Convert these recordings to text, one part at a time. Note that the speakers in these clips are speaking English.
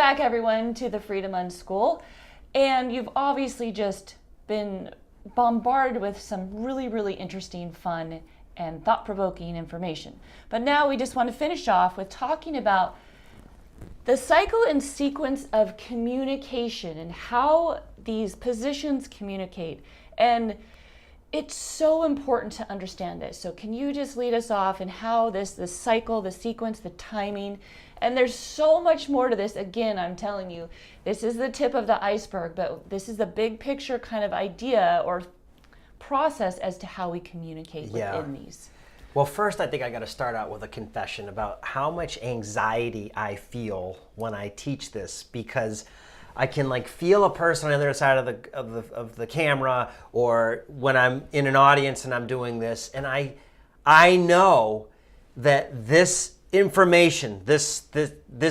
back, everyone, to the Freedom Unschool. And you've obviously just been bombarded with some really, really interesting, fun, and thought-provoking information. But now we just want to finish off with talking about the cycle and sequence of communication and how these positions communicate. And it's so important to understand this. So can you just lead us off in how the cycle, the sequence, the timing, and there's so much more to this. Again, I'm telling you, this is the tip of the iceberg, but this is the big picture kind of idea or process as to how we communicate within these. Well, first, I think I got to start out with a confession about how much anxiety I feel when I teach this, because I can feel a person on the other side of the camera, or when I'm in an audience and I'm doing this, and I know that this information, this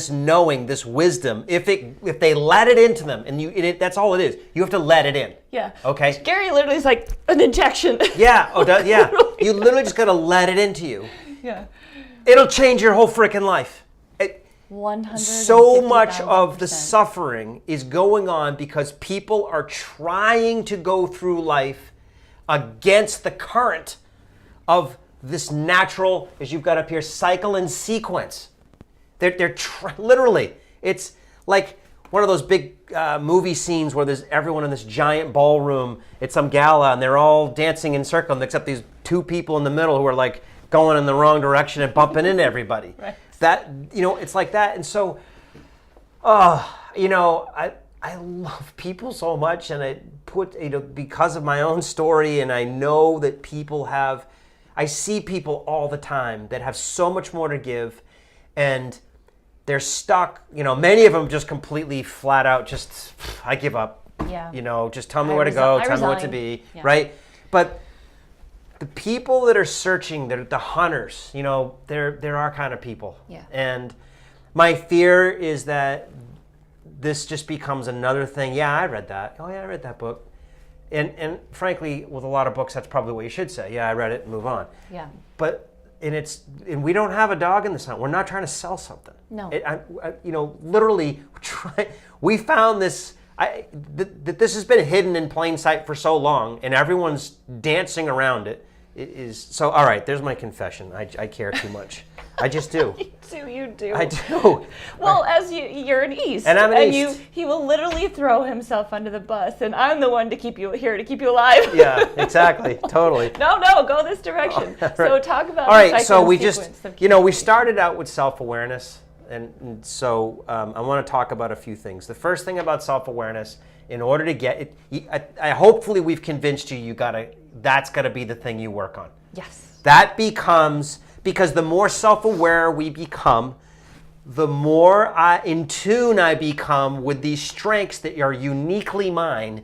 knowing, this wisdom, if they let it into them, and that's all it is. You have to let it in. Yeah. Okay. Gary literally is like an injection. Yeah. Yeah. You literally just got to let it into you. Yeah. It'll change your whole freaking life. 150,000%. So much of the suffering is going on because people are trying to go through life against the current of this natural, as you've got up here, cycle and sequence. They're literally, it's like one of those big movie scenes where there's everyone in this giant ballroom at some gala and they're all dancing in circle, except these two people in the middle who are going in the wrong direction and bumping into everybody. Right. That, it's like that. And so, I love people so much, and I put, because of my own story, and I know that I see people all the time that have so much more to give, and they're stuck, many of them just completely flat out I give up. Yeah. Just tell me where to go, tell me what to be, right? But the people that are searching, they're the hunters, they're our kind of people. Yeah. And my fear is that this just becomes another thing. Yeah, I read that. Oh yeah, I read that book. And frankly, with a lot of books, that's probably what you should say. Yeah, I read it and move on. Yeah. But and we don't have a dog in this hunt. We're not trying to sell something. No. Literally, we found this. That this has been hidden in plain sight for so long, and everyone's dancing around it. So. All right, there's my confession. I care too much. I just do. You do. I do. Well, as you're an East, and I'm an East. He will literally throw himself under the bus, and I'm the one to keep you alive. Yeah, exactly, totally. No, go this direction. Right. So talk about. All right, so we just, we started out with self-awareness. And so I want to talk about a few things. The first thing about self-awareness, in order to get it, hopefully we've convinced you that's got to be the thing you work on. Yes. That becomes, because the more self-aware we become, the more in tune I become with these strengths that are uniquely mine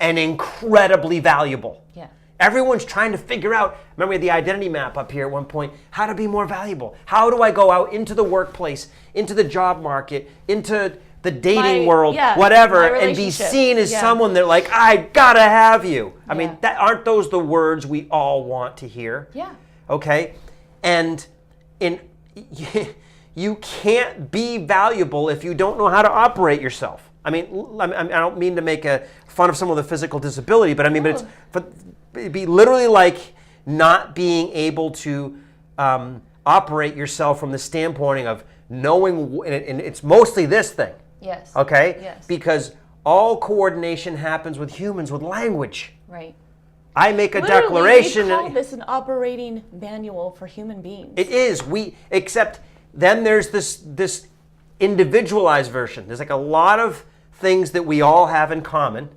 and incredibly valuable. Yeah. Everyone's trying to figure out, remember we had the identity map up here at one point, how to be more valuable. How do I go out into the workplace, into the job market, into the dating world, whatever, and be seen as someone that I gotta have you. I mean, aren't those the words we all want to hear? Yeah. Okay? And you can't be valuable if you don't know how to operate yourself. I mean, I don't mean to make fun of someone with a physical disability, but I mean, it'd be literally like not being able to operate yourself from the standpoint of knowing, and it's mostly this thing. Yes. Okay? Yes. Because all coordination happens with humans with language. Right. I make a literally, declaration. We call this an operating manual for human beings. It is. Except then there's this individualized version. There's a lot of things that we all have in common.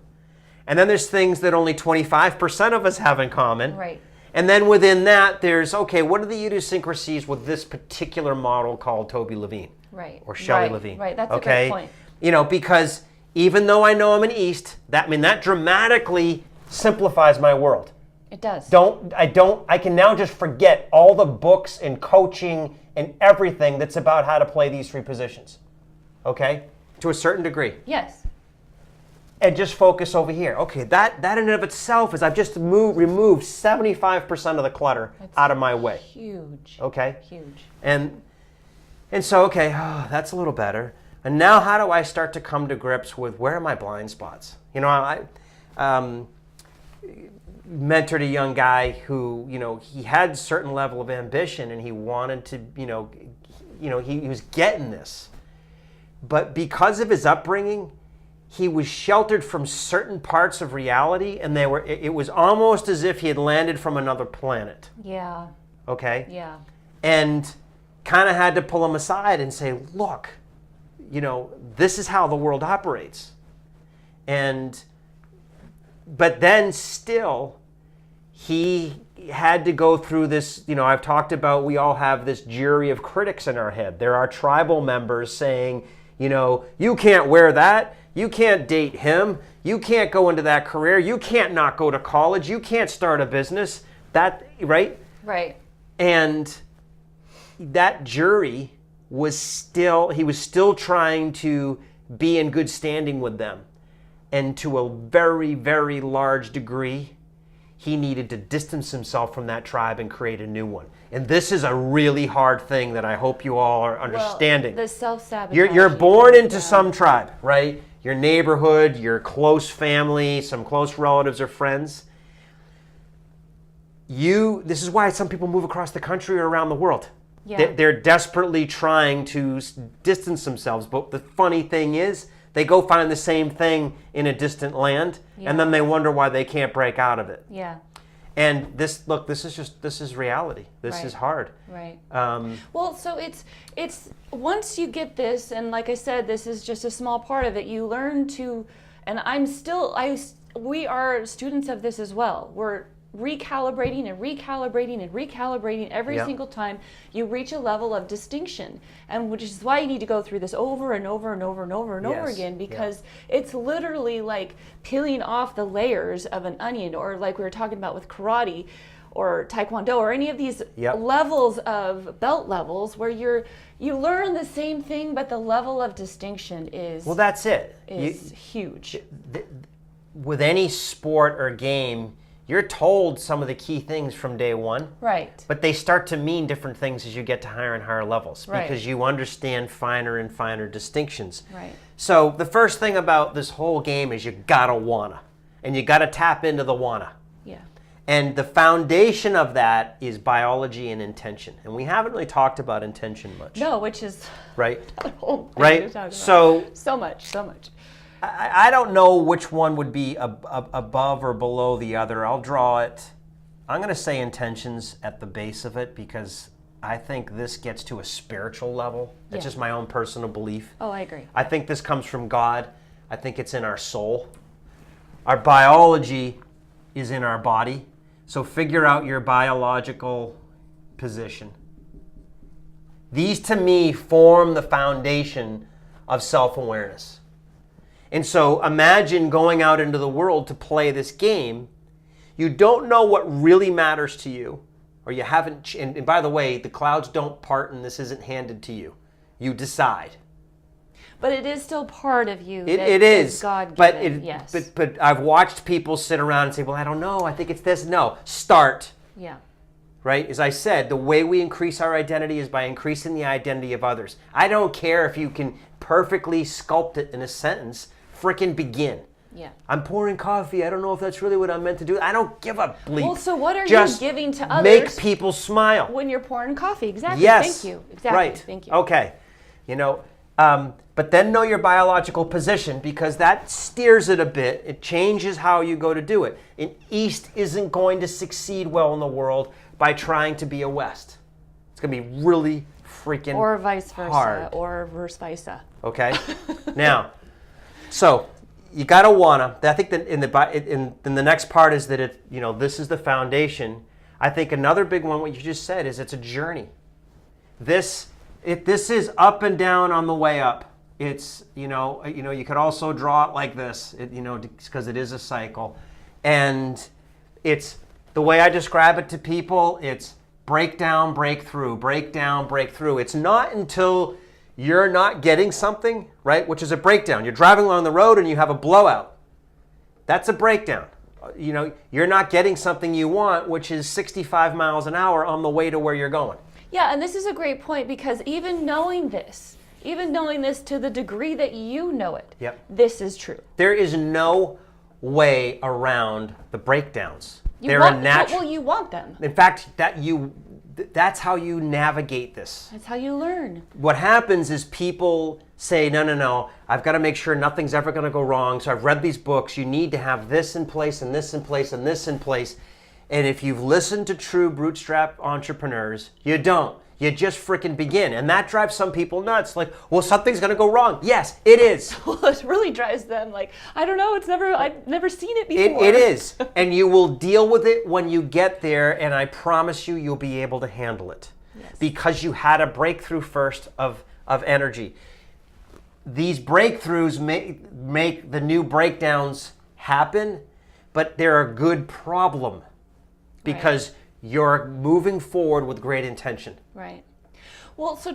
And then there's things that only 25% of us have in common. Right. And then within that, there's, what are the idiosyncrasies with this particular model called Toby Levine? Right. Or Shelley Levine. Right, that's a good point. Because even though I know I'm an East, that dramatically simplifies my world. It does. I can now just forget all the books and coaching and everything that's about how to play these three positions. Okay? To a certain degree. Yes. And just focus over here. Okay, that in and of itself is I've just removed 75% of the clutter out of my way. Huge. Okay? Huge. And so, that's a little better. And now how do I start to come to grips with where are my blind spots? You know, I mentored a young guy who, you know, he had a certain level of ambition and he wanted to, he was getting this. But because of his upbringing, he was sheltered from certain parts of reality, and it was almost as if he had landed from another planet. Yeah. Okay? Yeah. And kind of had to pull him aside and say, look, you know, this is how the world operates. But then still, he had to go through this, you know, I've talked about, we all have this jury of critics in our head. There are tribal members saying, you know, you can't wear that. You can't date him. You can't go into that career. You can't not go to college. You can't start a business. Right? Right. And that jury he was still trying to be in good standing with them. And to a very, very large degree, he needed to distance himself from that tribe and create a new one. And this is a really hard thing that I hope you all are understanding. Well, the self-sabotage. You're born into some tribe, right? Your neighborhood, your close family, some close relatives or friends. This is why some people move across the country or around the world. Yeah. They're desperately trying to distance themselves. But the funny thing is, they go find the same thing in a distant land, and then they wonder why they can't break out of it. Yeah. And this is reality. This is hard. Right. Well, so it's once you get this, and like I said, this is just a small part of it. You learn to, and we are students of this as well. We're recalibrating and recalibrating and recalibrating every single time you reach a level of distinction, and which is why you need to go through this over and over and over and over and over again, because it's literally like peeling off the layers of an onion, or like we were talking about with karate or taekwondo or any of these levels of belt levels where you learn the same thing, but the level of distinction is that's it. Is huge. With any sport or game, you're told some of the key things from day one. Right. But they start to mean different things as you get to higher and higher levels, because you understand finer and finer distinctions. Right. So the first thing about this whole game is you gotta wanna. And you gotta tap into the wanna. Yeah. And the foundation of that is biology and intention. And we haven't really talked about intention much. No, which is right. a whole thing right. to talk about. So much. I don't know which one would be above or below the other. I'll draw it. I'm going to say intentions at the base of it, because I think this gets to a spiritual level. It's just my own personal belief. Oh, I agree. I think this comes from God. I think it's in our soul. Our biology is in our body. So figure out your biological position. These, to me, form the foundation of self-awareness. And so imagine going out into the world to play this game. You don't know what really matters to you, or you haven't. And by the way, the clouds don't part, and this isn't handed to you. You decide. But it is still part of you. It is God-given. Yes. But I've watched people sit around and say, "Well, I don't know. I think it's this." No, start. Yeah. Right? As I said, the way we increase our identity is by increasing the identity of others. I don't care if you can perfectly sculpt it in a sentence. Frickin' begin. Yeah. I'm pouring coffee. I don't know if that's really what I'm meant to do. I don't give a bleep. Well, so what are Just you giving to others? Make people smile. When you're pouring coffee. Exactly. Yes. Thank you. Exactly. Right. Thank you. Okay. You know, but then know your biological position, because that steers it a bit. It changes how you go to do it. An East isn't going to succeed well in the world by trying to be a West. It's going to be really freaking Or vice versa. hard. Or verse versa. Okay? Now, so you gotta wanna. I think that in the next part is that this is the foundation. I think another big one, what you just said, is it's a journey. This is up and down on the way up. It's you could also draw it like this, because it is a cycle, and it's the way I describe it to people. It's breakdown, breakthrough, breakdown, breakthrough. It's not until you're not getting something, right, which is a breakdown. You're driving along the road and you have a blowout. That's a breakdown. You're not getting something you want, which is 65 miles an hour on the way to where you're going. Yeah, and this is a great point, because even knowing this, even knowing this to the degree that you know it, Yep. this is true. There is no way around the breakdowns. They're want, a natural. well, you want them. In fact, that's how you navigate this. That's how you learn. What happens is people say, no, I've got to make sure nothing's ever going to go wrong. So I've read these books. You need to have this in place and this in place and this in place. And if you've listened to true bootstrap entrepreneurs, you don't. You just freaking begin. And that drives some people nuts. Like, well, something's going to go wrong. Yes, it is. Well, it really drives them like, I don't know, I've never seen it before. It is. And you will deal with it when you get there. And I promise you, you'll be able to handle it. Yes. Because you had a breakthrough first of energy. These breakthroughs make the new breakdowns happen, but they're a good problem because you're moving forward with great intention. Right. Well, so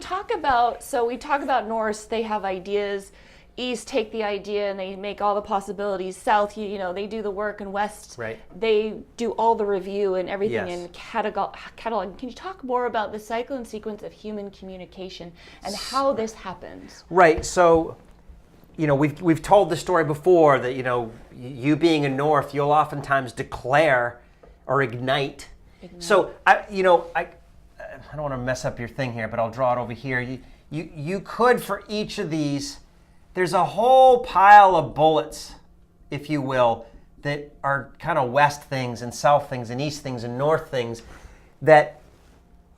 we talk about Norse, they have ideas. East take the idea and they make all the possibilities. South, they do the work, and West, Right. they do all the review and everything Yes. in catalog. Can you talk more about the cycle and sequence of human communication and how this happens? Right. So, we've told the story before that, you being a North, you'll oftentimes declare or ignite. So, I don't want to mess up your thing here, but I'll draw it over here. You could, for each of these, there's a whole pile of bullets, if you will, that are kind of West things and South things and East things and North things that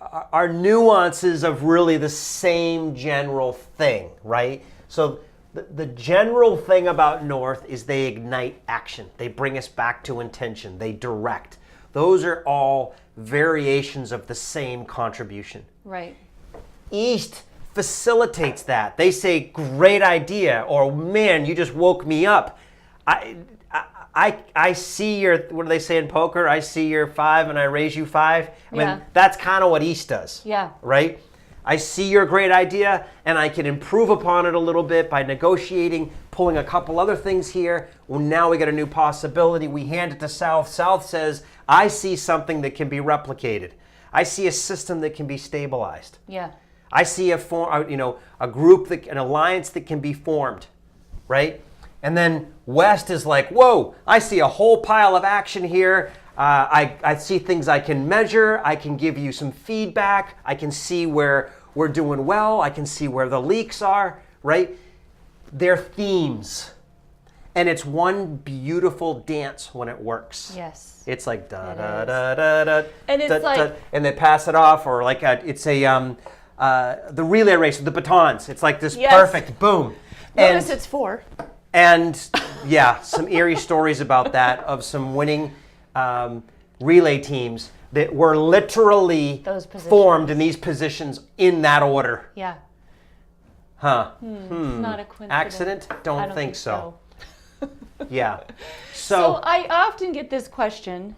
are nuances of really the same general thing, right? So the general thing about North is they ignite action. They bring us back to intention. They direct. Those are all variations of the same contribution. Right. East facilitates that. They say, great idea, or man, you just woke me up. I see your, what do they say in poker? I see your 5 and I raise you 5. I mean, that's kind of what East does. Yeah. Right? I see your great idea and I can improve upon it a little bit by negotiating, pulling a couple other things here. Well, now we got a new possibility. We hand it to South. South says, I see something that can be replicated. I see a system that can be stabilized. Yeah. I see a group, an alliance that can be formed, right? And then West is like, whoa, I see a whole pile of action here. I see things I can measure. I can give you some feedback. I can see where we're doing well. I can see where the leaks are, right? They're themes. And it's one beautiful dance when it works. Yes. It's like da da da da da. And it's like, and they pass it off, or like it's the relay race with the batons. It's like this perfect boom. Notice it's 4. And yeah, some eerie stories about that of some winning relay teams that were literally formed in these positions in that order. Yeah. Huh. Not a coincidence. Accident? I Don't think so. Yeah. So I often get this question,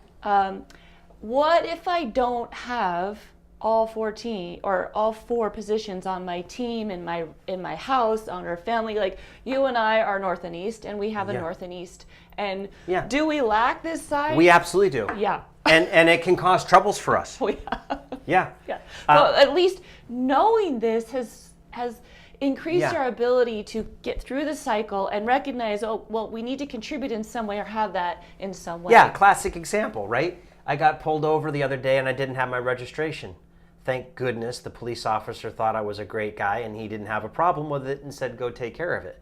what if I don't have all 14 or all 4 positions on my team, in my house, on our family? Like, you and I are North and East, and we have a North and East. And do we lack this side? We absolutely do. Yeah. And it can cause troubles for us. Yeah. But at least knowing this has increased our ability to get through the cycle and recognize, we need to contribute in some way or have that in some way. Yeah, classic example, right? I got pulled over the other day and I didn't have my registration. Thank goodness the police officer thought I was a great guy and he didn't have a problem with it and said, go take care of it.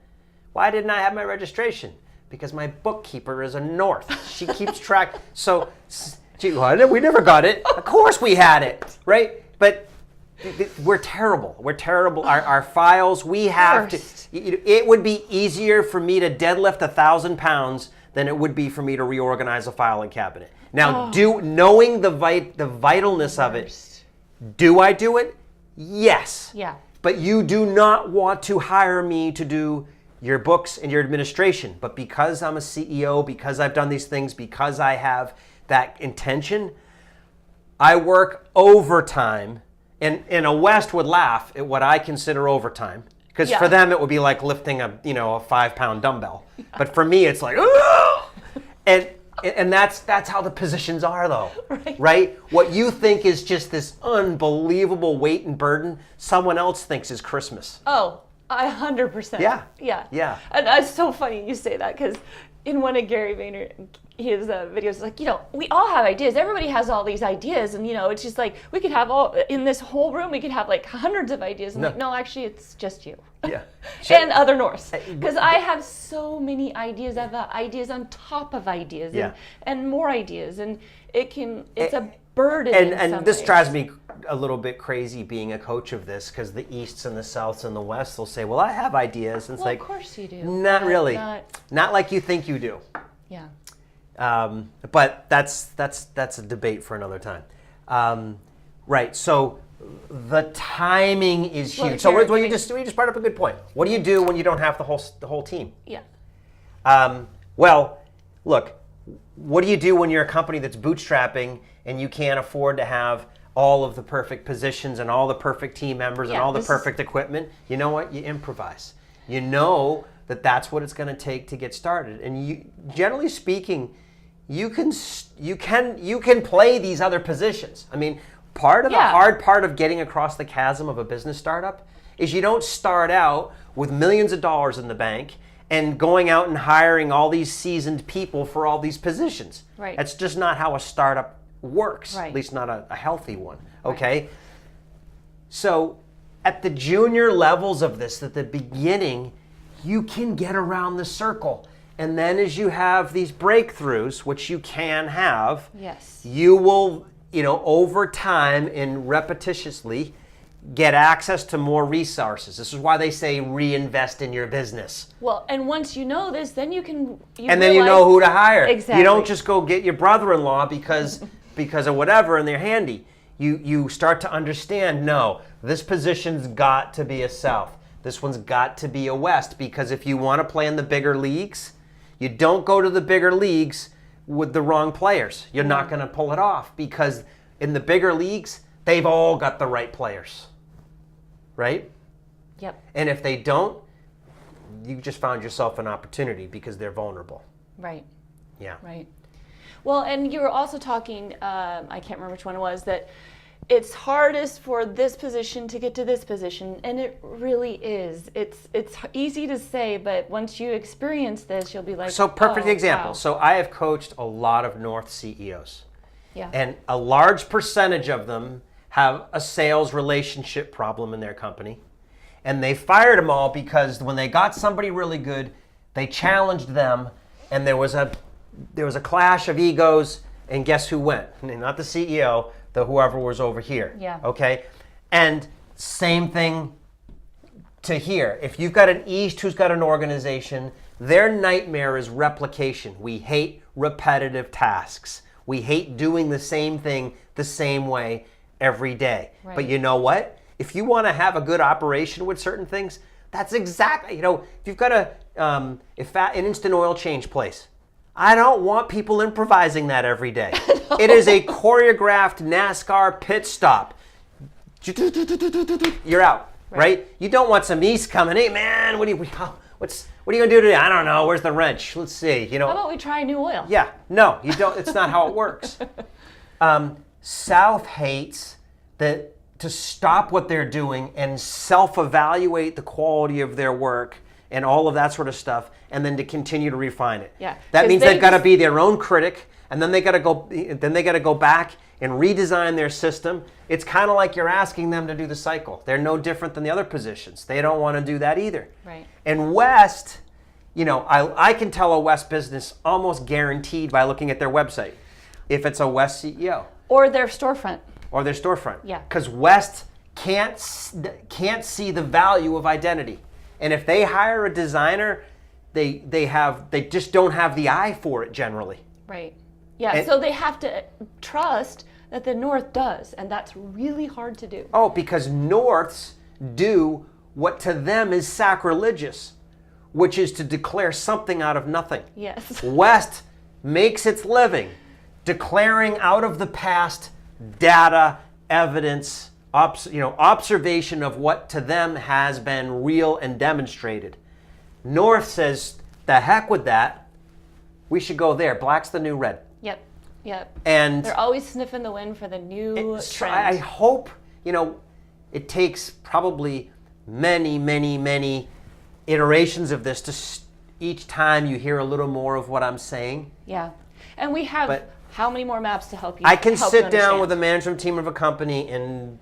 Why didn't I have my registration? Because my bookkeeper is a North. She keeps track. So, we never got it. Of course we had it, right? But we're terrible. We're terrible. Our files, we have to. It would be easier for me to deadlift 1,000 pounds than it would be for me to reorganize a filing cabinet. Now, knowing the vitalness of it, do I do it? Yes. Yeah. But you do not want to hire me to do your books and your administration. But because I'm a CEO, because I've done these things, because I have that intention, I work overtime. And a West would laugh at what I consider overtime. Because for them, it would be like lifting a 5-pound dumbbell. But for me, it's like, and that's how the positions are, though, right? What you think is just this unbelievable weight and burden, someone else thinks is Christmas. Oh, 100%. Yeah. Yeah. Yeah. And it's so funny you say that, because in one of Gary Vaynerchuk's videos, it's like, we all have ideas. Everybody has all these ideas, and it's just like we could have in this whole room, we could have like hundreds of ideas. And no, actually, it's just you. Yeah. And other Norths, because I have so many ideas. I have ideas on top of ideas, and more ideas, and it's a burden. And this drives me a little bit crazy being a coach of this, because the Easts and the Souths and the Wests will say, well, I have ideas. And it's like, of course you do. Not really. Not like you think you do. Yeah. But that's a debate for another time. Right. So the timing is huge. So you just brought up a good point. What do you do when you don't have the whole team? Yeah. Well, look, what do you do when you're a company that's bootstrapping and you can't afford to have all of the perfect positions and all the perfect team members and all the perfect equipment? You know what? You improvise. You know that's what it's going to take to get started. And generally speaking, you can play these other positions. I mean, part of the hard part of getting across the chasm of a business startup is you don't start out with millions of dollars in the bank and going out and hiring all these seasoned people for all these positions. Right. That's just not how a startup works, right. At least not a healthy one, okay? Right. So at the junior levels of this, at the beginning, you can get around the circle. And then as you have these breakthroughs, which you can have, you will, over time and repetitiously get access to more resources. This is why they say reinvest in your business. Well, and once you know this, then you can... then you know who to hire. Exactly. You don't just go get your brother-in-law because of whatever and they're handy. You start to understand, no, this position's got to be a South. This one's got to be a West, because if you want to play in the bigger leagues, you don't go to the bigger leagues with the wrong players. You're not going to pull it off, because in the bigger leagues, they've all got the right players. Right? Yep. And if they don't, you just found yourself an opportunity because they're vulnerable. Right. Yeah. Right. Well, and you were also talking, I can't remember which one it was, that it's hardest for this position to get to this position, and it really is. It's easy to say, but once you experience this, you'll be like, so perfect example. Wow. So I have coached a lot of North CEOs. Yeah. And a large percentage of them have a sales relationship problem in their company. And they fired them all because when they got somebody really good, they challenged them, and there was a clash of egos, and guess who went? Not the CEO, whoever was over here. Yeah. Okay? And same thing to here. If you've got an East who's got an organization, their nightmare is replication. We hate repetitive tasks. We hate doing the same thing the same way every day. Right. But you know what? If you want to have a good operation with certain things, that's exactly, if you've got an instant oil change place, I don't want people improvising that every day. No. It is a choreographed NASCAR pit stop. You're out, right? You don't want some East coming, hey man, what are you gonna do today? I don't know, where's the wrench? Let's see, How about we try new oil? Yeah, no, you don't, it's not how it works. South hates to stop what they're doing and self-evaluate the quality of their work and all of that sort of stuff, and then to continue to refine it. Yeah. That means they've got to be their own critic, and then they got to go back and redesign their system. It's kind of like you're asking them to do the cycle. They're no different than the other positions. They don't want to do that either. Right. And West, I can tell a West business almost guaranteed by looking at their website if it's a West CEO. Or their storefront. Yeah. Because West can't see the value of identity. And if they hire a designer, they just don't have the eye for it generally. Right. Yeah, so they have to trust that the North does, and that's really hard to do. Oh, because Norths do what to them is sacrilegious, which is to declare something out of nothing. Yes. West makes its living declaring out of the past data, evidence, observation of what to them has been real and demonstrated. North says, the heck with that. We should go there. Black's the new red. Yep. And they're always sniffing the wind for the new trend. I hope, it takes probably many, many, many iterations of this each time you hear a little more of what I'm saying. Yeah. And we have But how many more maps to help you? I can help you sit down understand? with a management team of a company in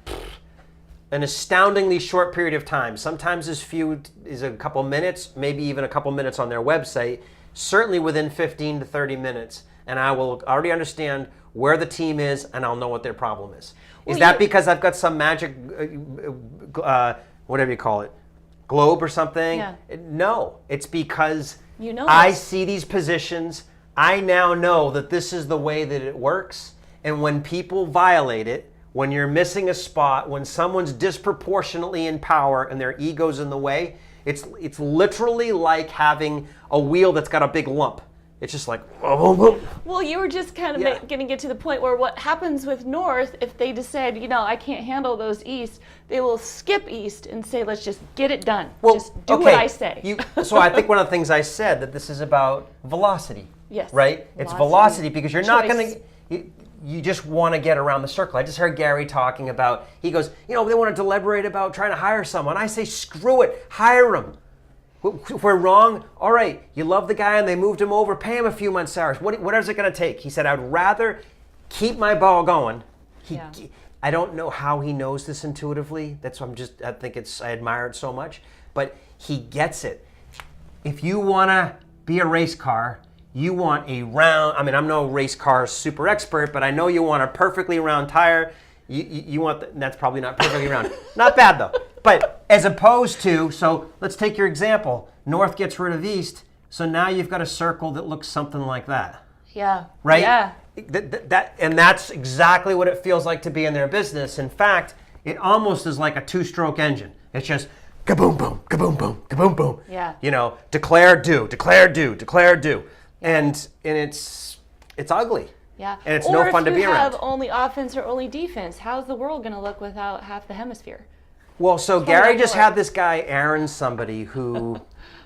an astoundingly short period of time. Sometimes as few as a couple minutes, maybe even a couple minutes on their website, certainly within 15 to 30 minutes. And I will already understand where the team is and I'll know what their problem is. Is that because I've got some magic, whatever you call it, globe or something? Yeah. No, it's because You know I this. see these positions. I now know that this is the way that it works. And when people violate it, when you're missing a spot, when someone's disproportionately in power and their ego's in the way, it's literally like having a wheel that's got a big lump. It's just like, Well, you were just kind of Yeah. going to get to the point where what happens with North, if they decide, I can't handle those East, they will skip East and say, let's just get it done. Just do what I say. So I think one of the things I said that this is about velocity. Yes. Right? It's velocity because you're not going to, you just want to get around the circle. I just heard Gary talking about, he goes, they want to deliberate about trying to hire someone. I say, screw it, hire him. If we're wrong, all right, you love the guy and they moved him over, pay him a few months' salaries. What is it going to take? He said, I'd rather keep my ball going. I don't know how he knows this intuitively. That's why I admire it so much. But he gets it. If you want to be a race car, you want a round, I'm no race car super expert, but I know you want a perfectly round tire. You want, that's probably not perfectly round. Not bad though. But as opposed to, so let's take your example. North gets rid of East, so now you've got a circle that looks something like that. Yeah. Right? Yeah. And that's exactly what it feels like to be in their business. In fact, it almost is like a two-stroke engine. It's just kaboom, boom, kaboom, boom, kaboom, boom. Yeah. Declare, do, declare, do, declare, do. And it's ugly. Yeah. And it's no fun to be around. Or if you have only offense or only defense, how's the world going to look without half the hemisphere? Well, so Gary just had this guy, Aaron somebody, who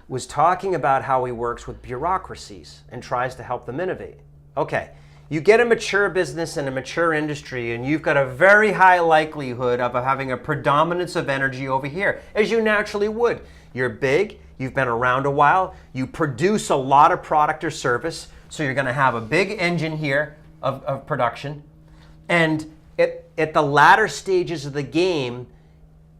was talking about how he works with bureaucracies and tries to help them innovate. Okay, you get a mature business and a mature industry, and you've got a very high likelihood of having a predominance of energy over here, as you naturally would. You're big, you've been around a while, you produce a lot of product or service, so you're going to have a big engine here of production. And at the latter stages of the game,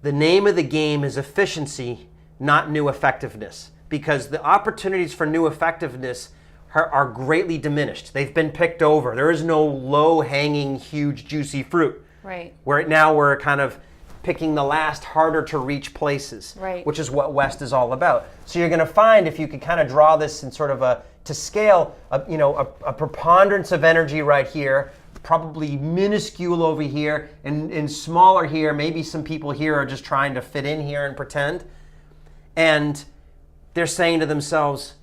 the name of the game is efficiency, not new effectiveness, because the opportunities for new effectiveness are greatly diminished. They've been picked over. There is no low-hanging, huge, juicy fruit. Right. Now we're kind of picking the last harder to reach places, right, which is what West is all about. So you're going to find, if you could kind of draw this in sort of to scale, a preponderance of energy right here, probably minuscule over here, and smaller here. Maybe some people here are just trying to fit in here and pretend. And they're saying to themselves,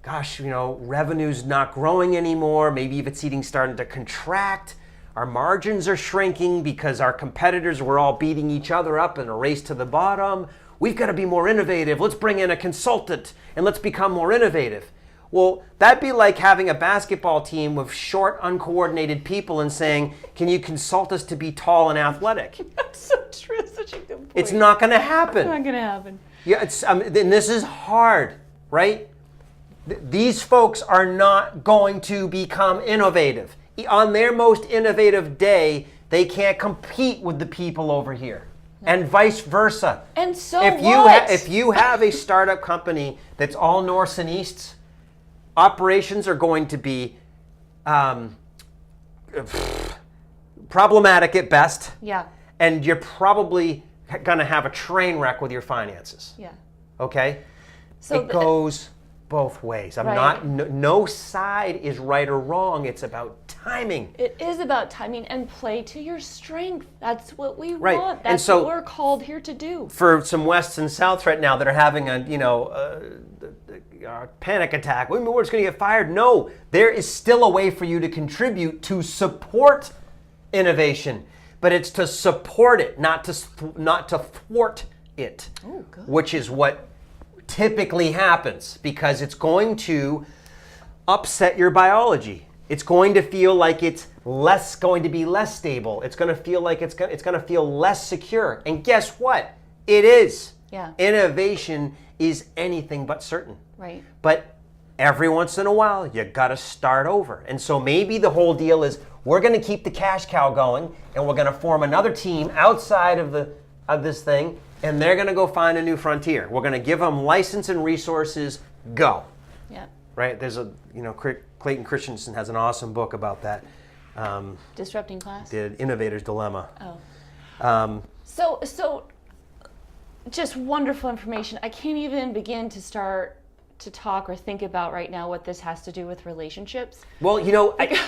gosh, revenue's not growing anymore. Maybe if it's starting to contract. Our margins are shrinking because our competitors were all beating each other up in a race to the bottom. We've got to be more innovative. Let's bring in a consultant and let's become more innovative. Well, that'd be like having a basketball team with short, uncoordinated people and saying, can you consult us to be tall and athletic? That's so true. Such a good point. It's not going to happen. It's not going to happen. Yeah, and this is hard, right? These folks are not going to become innovative. On their most innovative day, they can't compete with the people over here. And vice versa. And so if you have a startup company that's all norths and easts, operations are going to be problematic at best. Yeah. And you're probably going to have a train wreck with your finances. Yeah. Okay? So it goes both ways. No side is right or wrong. It's about timing. It is about timing and play to your strength. That's what we Right. want. And That's so, what we're called here to do. For some Wests and Souths right now that are having a panic attack, we're just going to get fired. No, there is still a way for you to contribute to support innovation, but it's to support it, not to thwart it. Oh, good. Which is what typically happens, because it's going to upset your biology. It's going to feel like it's going to be less stable. It's going to feel like it's going to feel less secure. And guess what? It is. Yeah. Innovation is anything but certain. Right. But every once in a while, you got to start over. And so maybe the whole deal is we're going to keep the cash cow going, and we're going to form another team outside of this thing, and they're going to go find a new frontier. We're going to give them license and resources. Go. Yeah. Right? There's Clayton Christensen has an awesome book about that. Disrupting class. The Innovator's Dilemma. Oh. So just wonderful information. I can't even begin to start to talk or think about right now what this has to do with relationships. Well,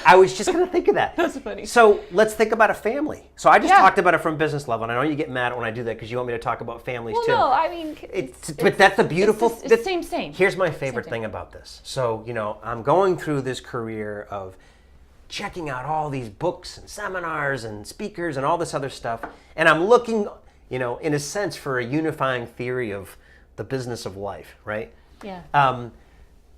I was just going to think of that. That's funny. So let's think about a family. So I just talked about it from business level, and I know you get mad when I do that because you want me to talk about families too. No, I mean, but that's the beautiful. It's same. Here's my favorite thing about this. So I'm going through this career of checking out all these books and seminars and speakers and all this other stuff, and I'm looking, in a sense, for a unifying theory of the business of life, right? Yeah.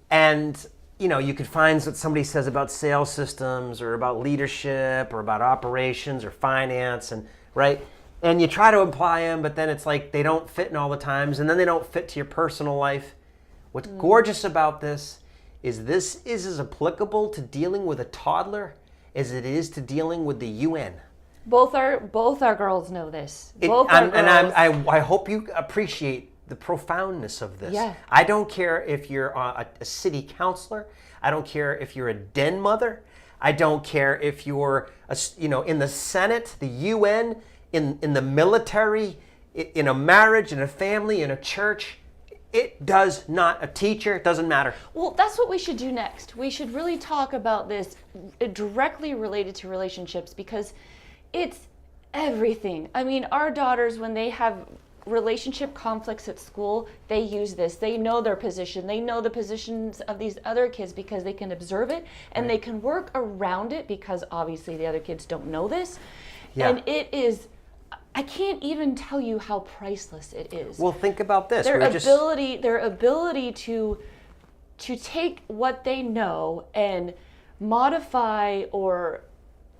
And you could find what somebody says about sales systems or about leadership or about operations or finance, and right, and you try to apply them, but then it's like they don't fit in all the times, and then they don't fit to your personal life. What's gorgeous about this is as applicable to dealing with a toddler as it is to dealing with the UN. Both our girls know this. I hope you appreciate the profoundness of this. Yeah. I don't care if you're a city councilor. I don't care if you're a den mother. I don't care if you're in the Senate, the UN, in the military, in a marriage, in a family, in a church. It does not, a teacher, it doesn't matter. Well, that's what we should do next. We should really talk about this directly related to relationships because it's everything. I mean, our daughters, when they have relationship conflicts at school, they use this. They know their position. They know the positions of these other kids because they can observe it and they can work around it because obviously the other kids don't know this. Yeah. And it is, I can't even tell you how priceless it is. Well, think about this. Their ability to take what they know and modify or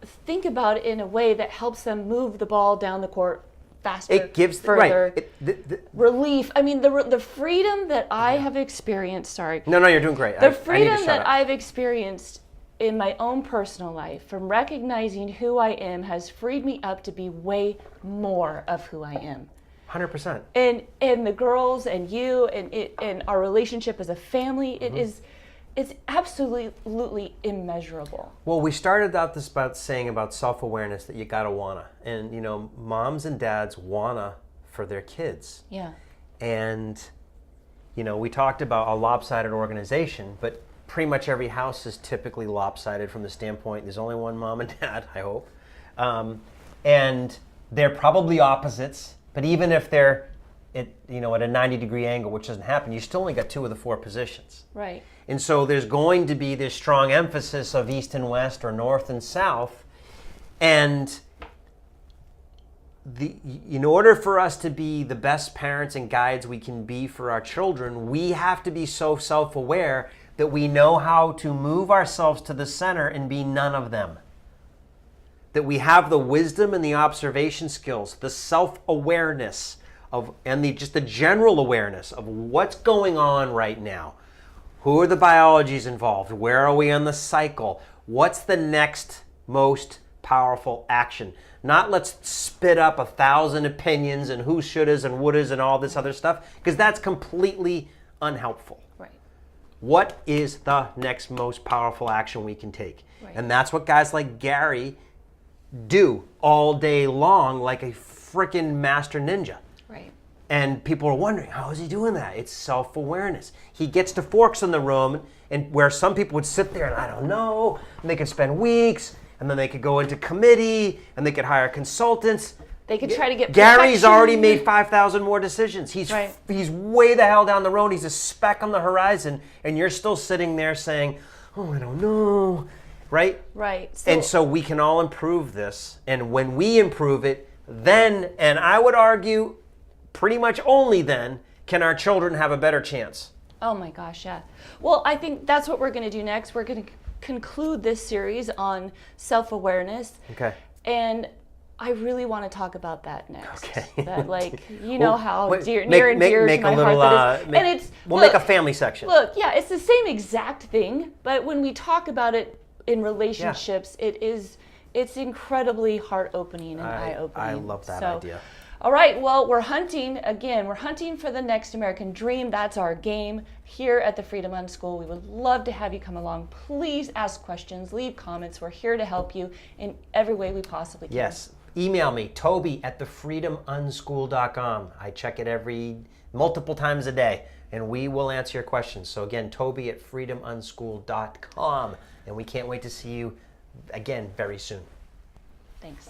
think about it in a way that helps them move the ball down the court faster, it gives further, relief. I mean, the freedom that I have experienced, sorry. No, you're doing great. The freedom that I've experienced in my own personal life from recognizing who I am has freed me up to be way more of who I am. 100%. And the girls and you and our relationship as a family, it's absolutely immeasurable. Well, we started out this about saying about self-awareness that you gotta wanna. And moms and dads wanna for their kids. Yeah. And we talked about a lopsided organization, but pretty much every house is typically lopsided from the standpoint there's only one mom and dad, I hope. And they're probably opposites, but even if they're at a 90-degree angle, which doesn't happen, you still only got 2 of the 4 positions. Right. And so there's going to be this strong emphasis of east and west or north and south. And in order for us to be the best parents and guides we can be for our children, we have to be so self-aware that we know how to move ourselves to the center and be none of them. That we have the wisdom and the observation skills, the self-awareness and just the general awareness of what's going on right now. Who are the biologies involved? Where are we on the cycle? What's the next most powerful action? Not let's spit up 1,000 opinions and who shouldas and wouldas and all this other stuff, because that's completely unhelpful. Right. What is the next most powerful action we can take? Right. And that's what guys like Gary do all day long, like a freaking master ninja. Right. And people are wondering, how is he doing that? It's self-awareness. He gets to forks in the room, and where some people would sit there and I don't know, and they could spend weeks, and then they could go into committee, and they could hire consultants. They could try to get Gary's protection. already made 5,000 more decisions. He's right. He's way the hell down the road. He's a speck on the horizon, and you're still sitting there saying, oh, I don't know, right? Right. And so we can all improve this, and when we improve it, then, and I would argue, pretty much only then, can our children have a better chance. Oh my gosh, yeah. Well, I think that's what we're going to do next. We're going to conclude this series on self-awareness. Okay. And I really want to talk about that next. Okay. That, like, you know how Wait, near and dear to my heart that is. And it's we'll look, make a family section. Look, yeah, it's the same exact thing, but when we talk about it in relationships, it's incredibly heart-opening and eye-opening. I love that So, idea. all right, well, we're hunting for the next American dream. That's our game here at the Freedom Unschool. We would love to have you come along. Please ask questions, leave comments. We're here to help you in every way we possibly can. Yes. Email me, toby@thefreedomunschool.com. I check it multiple times a day, and we will answer your questions. So again, toby@freedomunschool.com. And we can't wait to see you again very soon. Thanks.